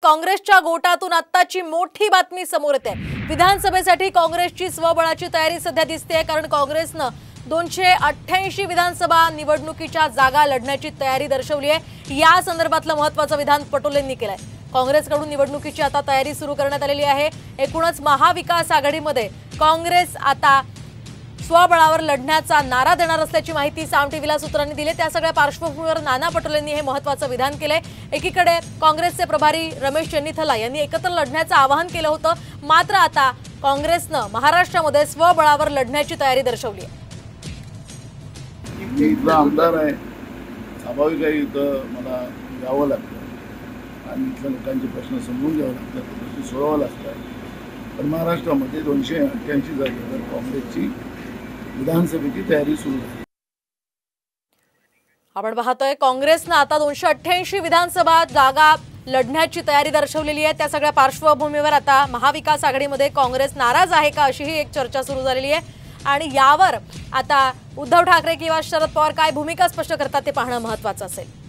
काँग्रेसच्या गोटातून आत्ताची मोठी बातमी समोर येते। विधानसभेसाठी काँग्रेसची स्वबळाची तयारी सध्या दिसते, कारण काँग्रेसनं 288 विधानसभा निवडणुकीच्या जागा लढण्याची तयारी दर्शवली आहे। या संदर्भातलं महत्त्वाचं विधान पटोलेंनी केलंय। काँग्रेसकडून निवडणुकीची आता तयारी सुरू करण्यात आलेली आहे। एकूणच महाविकास आघाडीमध्ये काँग्रेस आता स्वबळावर लढण्याचा नारा देणार असल्याची माहिती साम टीव्हीला सूत्रांनी दिली। त्या सगळ्या पार्श्वभूमीवर नाना पटोलेंनी हे महत्त्वाचं विधान केलंय। एकीकडे काँग्रेसचे प्रभारी रमेश चन्नीथला यांनी एकत्र लढण्याचं आवाहन केलं होतं, मात्र आता काँग्रेसनं महाराष्ट्रामध्ये स्वबळावर लढण्याची तयारी दर्शवली आहे। इथला आमदार आहे, स्वाभाविक आहे, इथं मला यावं लागतं आणि इथल्या लोकांचे प्रश्न समजून घ्यावे लागतात, प्रश्न सोडवावे लागतात। पण महाराष्ट्रामध्ये 288 जागेवर काँग्रेसची विधानसभेची तयारी सुरू झाली। आपण पाहतोय काँग्रेसनं आता 288 विधानसभा जागा लढण्याची तयारी दर्शवलेली आहे। त्या सगळ्या पार्श्वभूमीवर आता महाविकास आघाडीमध्ये काँग्रेस नाराज आहे का, अशीही एक चर्चा सुरू झालेली आहे आणि यावर आता उद्धव ठाकरे किंवा शरद पवार काय भूमिका स्पष्ट करतात ते पाहणं महत्त्वाचं असेल।